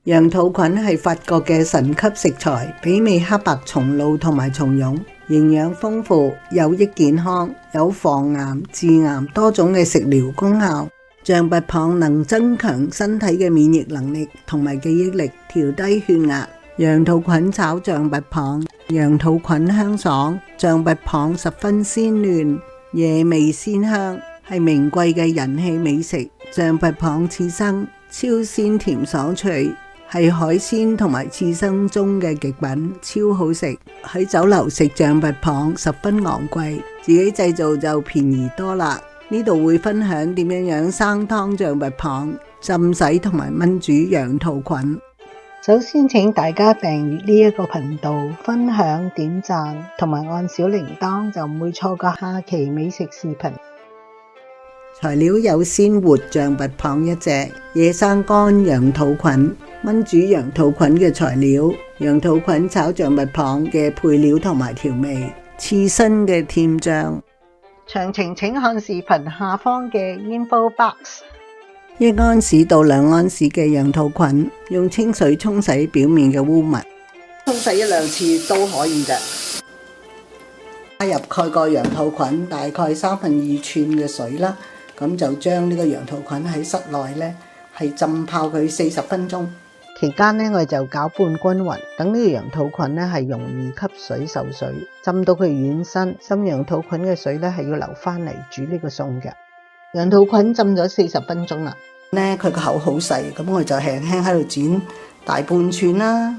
羊肚菌係法國嘅神級食材，媲美黑白松露同埋松茸，營養豐富，有益健康，有防癌、治癌多種嘅食療功效。象拔蚌能增強身體嘅免疫能力同埋記憶力，調低血壓。羊肚菌炒象拔蚌，羊肚菌香爽，象拔蚌十分鮮嫩，惹味鮮香，係名貴嘅人氣美食。象拔蚌刺身超鮮甜爽脆，係海鮮同埋刺身中嘅極品，超好食。喺酒樓食象拔蚌十分昂貴，自己製造就便宜多啦。呢度會分享點樣生湯象拔蚌、浸洗同埋炆煮羊肚菌。首先請大家訂閱呢一個頻道，分享、點讚同埋按小鈴鐺，就唔會錯過下期美食視頻。材料有鮮活象拔蚌1隻，野生乾羊肚菌。炆煮羊肚菌嘅材料：羊肚菌炒象拔蚌嘅配料同埋調味，刺身嘅甜醬。詳情請看視頻下方嘅 info box。1安士到2安士嘅羊肚菌，用清水沖洗表面嘅污物，沖洗1、2次都可以嘅。加入蓋過羊肚菌大概2/3寸嘅水啦，咁就將呢個羊肚菌喺室內呢係浸泡佢40分鐘。期間呢，我哋就攪拌均勻，等呢個羊肚菌呢係容易吸水受水，浸到佢軟身。浸羊肚菌嘅水呢係要留翻嚟煮呢個餸嘅。羊肚菌浸咗40分鐘啦，呢佢個口好細，咁我就輕輕喺度剪大半寸啦，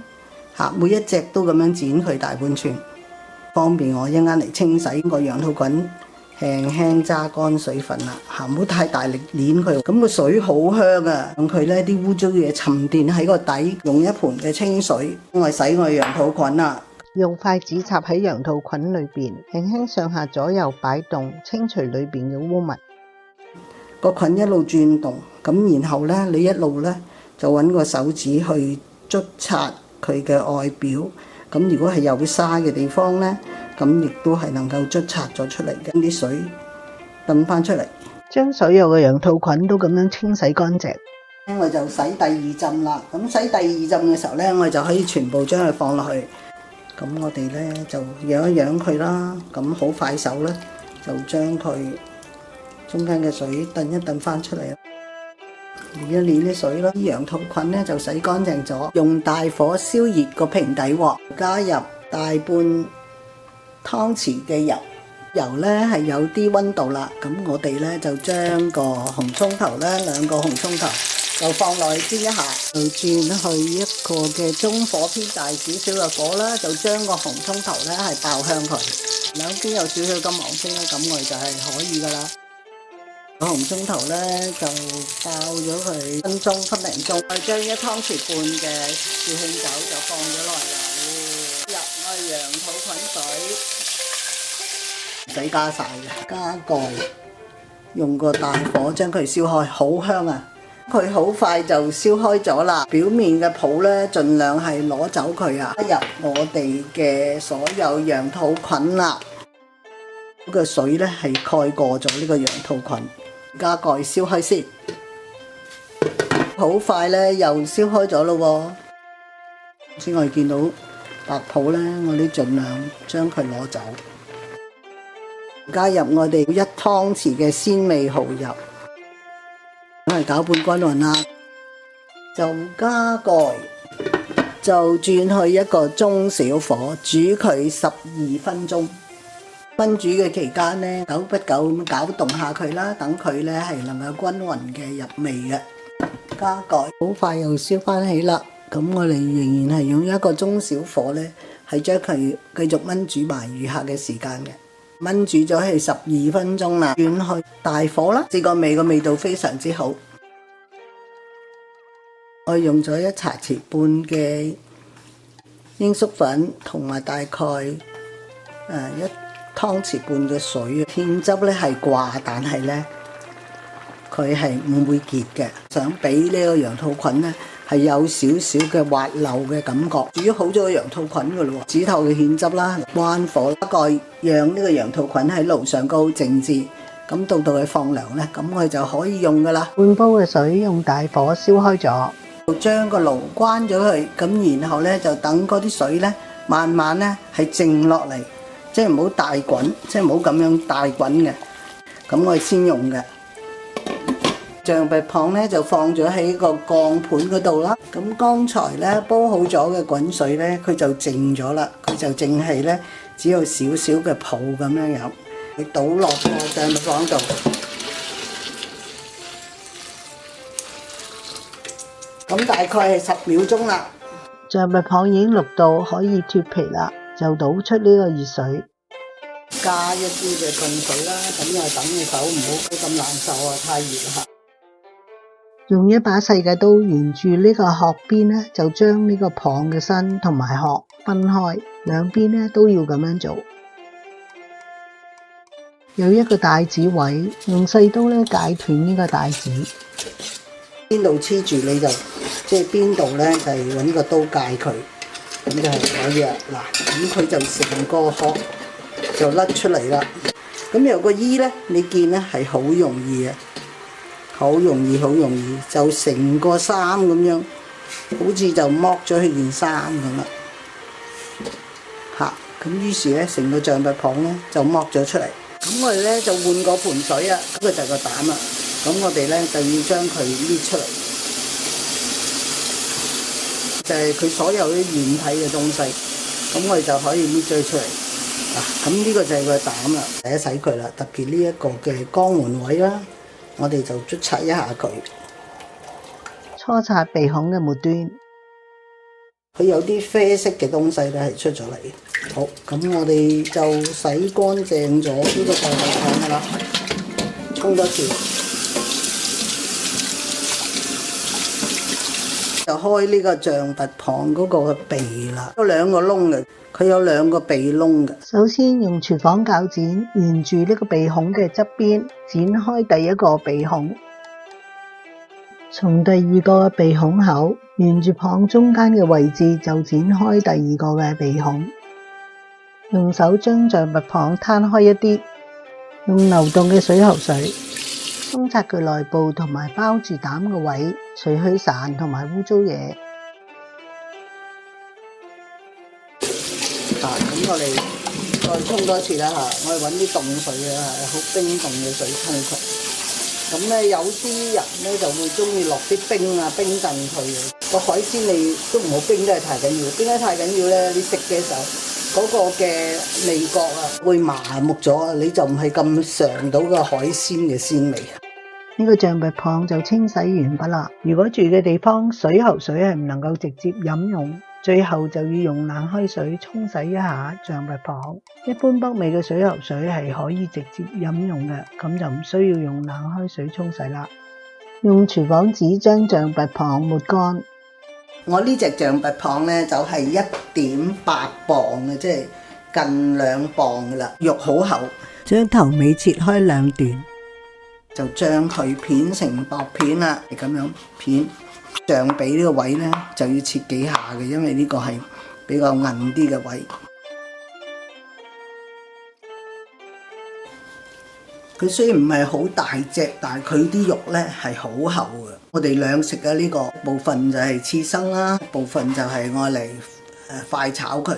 每一隻都咁樣剪佢大半寸，方便我一陣間嚟清洗個羊肚菌。輕輕揸乾水分啦，唔好太大力捏佢，咁個水好香啊！讓佢呢啲污糟嘢沉澱喺個底，用一盆嘅清水我洗我羊肚菌啦。用筷子插喺羊肚菌裏邊，輕輕上下左右擺動，清除裏邊嘅污物。個菌一路轉動，咁然後呢，你一路呢就揾個手指去捽擦佢嘅外表。咁如果係有沙嘅地方呢，咁亦都係能夠捽擦咗出嚟嘅，啲水揼翻出嚟，將所有嘅羊肚菌都咁樣清洗乾淨。我就洗第2浸啦。咁洗第2浸嘅時候呢，我就可以全部將佢放落去。咁我哋呢就揚一揚佢啦。咁好快手呢，就將佢中間嘅水燉一燉翻出嚟，捏一捏啲水啦。啲羊肚菌呢就洗乾淨咗，用大火燒熱個平底鑊，加入大半湯匙嘅油，油呢係有啲溫度啦，咁我哋呢就將個紅葱頭呢，2個紅葱頭就放落去煎一下，就轉去一個嘅中火偏大少少嘅火啦，就將個紅葱頭呢係爆香佢，兩邊有少少金黃色咧，咁我哋就係可以噶啦。個紅葱頭呢就爆咗佢分零鐘，再將1湯匙半嘅紹興酒就放咗落嚟，入我羊肚菌水。唔使加晒嘅，加蓋，用個大火將佢燒開，好香啊！佢好快就燒開咗啦，表面嘅泡呢，盡量係攞走佢啊！加入我哋嘅所有羊肚菌啦，個水呢係蓋過咗呢個羊肚菌，加蓋燒開先。好快呢又燒開咗咯喎！先我哋見到白泡呢，我哋盡量將佢攞走。加入我哋1湯匙嘅鮮味蠔油，我哋攪拌均勻啦，就加蓋，就轉去一個中小火煮佢12分鐘。炆煮嘅期間呢，久不久咁攪動下佢啦，等佢呢係能夠均勻嘅入味嘅。加蓋，好快又燒翻起啦。咁我哋仍然係用一個中小火呢，係將佢繼續炆煮埋餘下嘅時間嘅。炆煮咗係12分鐘啦，轉去大火啦，試個味道非常之好。我用咗1茶匙半嘅鷹粟粉，同埋大概1湯匙半嘅水。芡汁呢係掛，但係呢佢係唔會結嘅。想俾呢個羊肚菌呢係有少少嘅滑溜嘅感覺。煮好咗個羊肚菌噶咯，煮透嘅芡汁啦，關火蓋，讓呢個羊肚菌喺爐上高靜置。咁到佢放涼呢，咁我哋就可以用噶啦。半煲嘅水用大火燒開咗，就將個爐關咗佢，咁然後咧就等嗰啲水咧慢慢咧係靜落嚟，即係唔好大滾，即係唔好咁樣大滾嘅。咁我哋先用嘅象拔蚌咧就放咗喺個鋼盤嗰度啦。咁剛才咧煲好咗嘅滾水咧，佢就靜咗啦，佢就淨係咧只有少少嘅泡咁樣樣，你倒落個象拔蚌度。咁大概係10秒鐘啦。象拔蚌已經淥到可以脫皮啦，就倒出呢個熱水，加一啲嘅凍水啦。咁又等你手唔好咁難受啊，太熱啦。用一把細嘅刀沿住呢個殼邊咧，就將呢個蚌嘅身同埋殼分開，兩邊咧都要咁樣做。有一個帶子位，用細刀咧解斷呢個帶子，邊度黐住你就即係邊度咧，就係揾個刀界佢，咁就係可以啦。嗱，咁佢就成個殼就甩出嚟啦。咁有個衣咧，你見咧係好容易嘅。好容易就成個衫咁樣，好似就剝咗佢件衫咁啦。嚇，咁於是咧，成個象拔蚌咧就剝咗出嚟。咁我哋咧就換個盆水啊，咁佢就係個膽啦。咁我哋咧就要將佢搣出嚟，就係佢所有啲軟體嘅東西，咁我哋就可以搣咗出嚟。嗱，咁呢個就係個膽啦，洗一洗佢啦，特別呢一個嘅肛門位啦。我哋就捽擦一下佢，搓擦鼻孔嘅末端，佢有啲啡色嘅東西咧係出咗嚟。好，咁我哋就洗乾淨咗呢個象拔蚌噶啦，沖多次，就開呢個象拔蚌嗰個鼻啦，有兩個窿嘅。佢有兩個鼻窿嘅。首先用廚房鉸剪沿住呢個鼻孔嘅側邊剪開第一個鼻孔，從第二個鼻孔口沿住蚌中間嘅位置就剪開第二個嘅鼻孔。用手將象拔蚌攤開一啲，用流動嘅水喉水沖刷佢內部同埋包住膽嘅位，除去潺同埋污糟嘢。咁我哋再沖多次啦嚇，我哋揾啲凍水啊，好冰凍嘅水沖佢。咁咧有啲人咧就會中意落啲冰啊，冰鎮佢嘅。個海鮮你都唔好冰得太緊要，冰得太緊要咧，你食嘅時候嗰個嘅味覺啊會麻木咗，你就唔係咁嘗到個海鮮嘅鮮味。呢個象拔蚌就清洗完畢啦。如果住嘅地方水喉水係唔能夠直接飲用，最後就要用冷開水沖洗一下象拔蚌。一般北美嘅水喉水係可以直接飲用嘅，咁就唔需要用冷開水沖洗啦。用廚房紙將象拔蚌抹乾。我呢隻象拔蚌呢，就係1.8磅嘅，即係近2磅噶啦，肉好厚。將頭尾切開2段，就將佢片成薄片啦，咁樣片。象鼻呢個位呢，就要切幾下嘅，因為呢個係比較韌啲嘅位。佢雖然唔係好大隻，但係佢啲肉呢係好厚嘅。我哋兩食嘅呢個部分就係刺身啦，部分就係愛嚟快炒佢。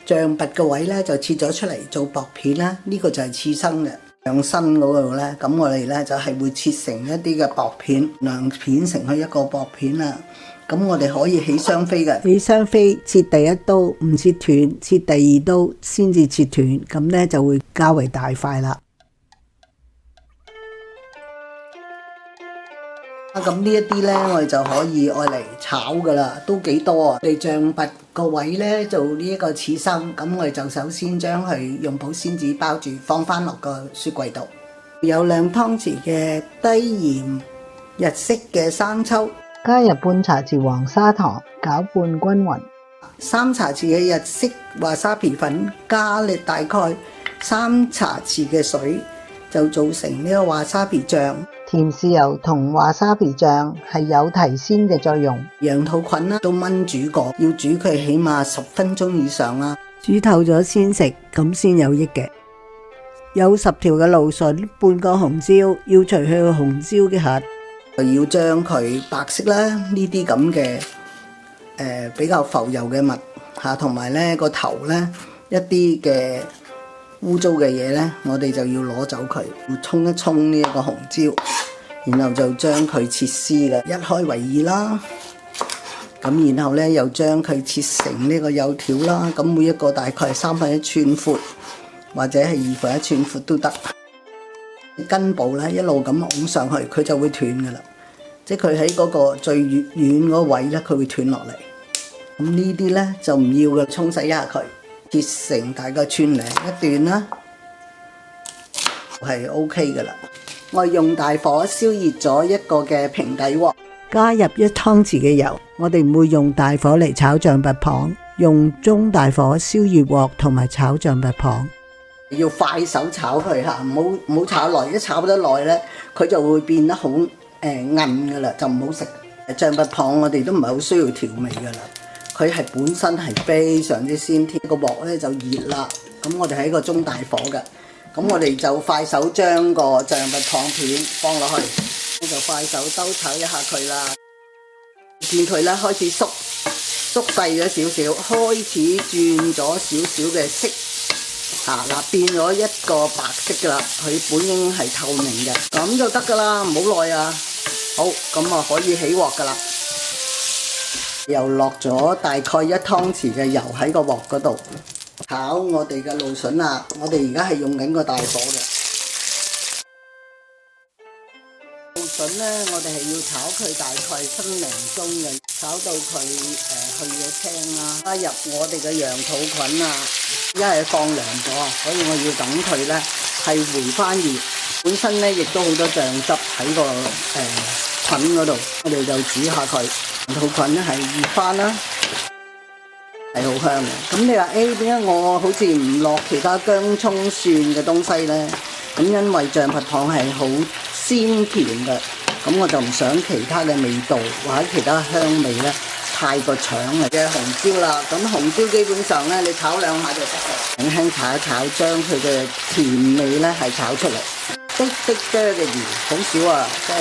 象拔個位呢，就切咗出嚟做薄片啦，呢個就係刺身嘅。上身嗰度呢，咁我哋呢就係會切成一啲嘅薄片，兩片成去一個薄片啦。咁我哋可以起雙飛嘅，起雙飛切第一刀唔切斷，切第二刀先至切斷，咁呢就會較為大塊啦。咁呢一啲呢，我哋就可以愛嚟炒噶啦，都幾多啊！我哋象拔個位呢，做呢一個刺身，咁我哋就首先將佢用保鮮紙包住，放翻落個雪櫃度。有2湯匙嘅低鹽日式嘅生抽，加入半茶匙黃砂糖，攪拌均勻。3茶匙嘅日式華沙皮粉，加你大概3茶匙嘅水，就做成呢個華沙皮醬。甜豉油同華沙皮醬係有提鮮嘅作用。楊桃菌啦都炆煮過，要煮佢起碼10分鐘以上啦，煮透咗先食，咁先有益嘅。有10條嘅蘆筍，半個紅椒，要除去個紅椒嘅核。就要將佢白色啦，呢啲咁嘅比較浮油嘅物嚇，同埋咧個頭咧一啲嘅污糟嘅嘢咧，我哋就要攞走佢，要沖一沖呢一個紅椒，然後就將佢切絲嘅，一開為二啦。咁然後咧又將佢切成呢個幼條啦，咁每一個大概係1/3寸闊，或者係1/2寸闊都得。根部咧一路咁拱上去，佢就會斷噶啦，即係佢喺嗰個最軟嗰位咧，佢會斷落嚟。咁呢啲咧就唔要嘅，沖洗一下佢，切成大概1/2寸一段啦，係 OK 噶啦。我用大火燒熱咗一個嘅平底鑊，加入1湯匙嘅油。我哋唔會用大火嚟炒象拔蚌，用中大火燒熱鑊同埋炒象拔蚌。要快手炒佢嚇，唔好炒耐，一炒得耐咧，佢就會變得好韌噶啦，就唔好食。象拔蚌我哋都唔係好需要調味噶啦，佢係本身係非常之鮮甜。個鑊咧就熱啦，咁我哋喺個中大火嘅，咁我哋就快手將個象拔蚌片放落去，就快手兜炒一下佢啦。見佢咧開始縮細咗少少，開始轉咗少少嘅色。變咗一個白色噶啦，佢本應係透明嘅，咁就得噶啦，唔好耐啊。好，咁啊可以起鑊噶啦。又落咗大概1湯匙嘅油喺個鑊嗰度炒我哋嘅蘆筍啦。我哋而家係用緊個大火嘅蘆筍咧，我哋係要炒佢大概1分鐘嘅，炒到佢去咗青啦，加入我哋嘅羊肚菌啊。因為放涼咗，所以我要等佢咧係回翻熱。本身咧亦都好多醬汁喺個菌嗰度，我哋就煮下佢。羊肚菌咧係熱翻啦，係好香嘅。咁你話點解我好似唔落其他薑葱蒜嘅東西咧？咁因為象拔蚌係好鮮甜嘅，咁我就唔想其他嘅味道或者其他香味咧太過搶嘅紅椒啦。咁紅椒基本上咧，你炒2下就得啦，輕輕炒一炒，將佢嘅甜味咧係炒出嚟。滴滴嘅鹽好少啊，即係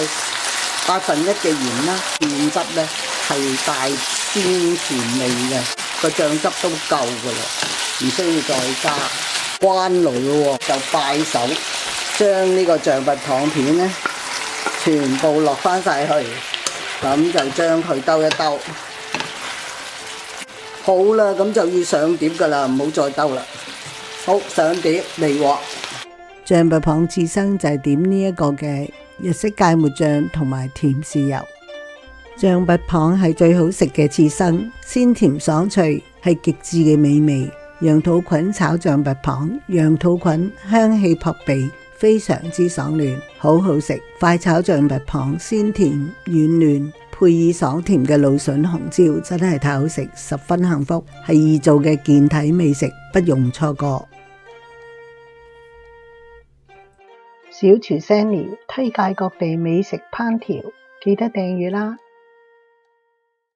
1/8嘅鹽啦。醬汁咧係帶鮮甜味嘅，個醬汁都夠噶啦，唔需要再加。關爐咯喎，就快手將呢個象拔蚌片咧全部落翻晒去，咁就將佢兜一兜。好啦，咁就要上碟噶啦，唔好再兜啦。好，上碟離鑊。象拔蚌刺身就係點呢一個嘅日式芥末醬同埋甜豉油。象拔蚌係最好食嘅刺身，鮮甜爽脆，係極致嘅美味。羊肚菌炒象拔蚌，羊肚菌香氣撲鼻，非常之爽嫩，好好食。快炒象拔蚌，鮮甜軟嫩，配以爽甜嘅蘆筍紅椒，真係太好食，十分幸福，係易做嘅健體美食，不容錯過。小廚 Sanny 推介各地美食烹調，記得訂閱啦！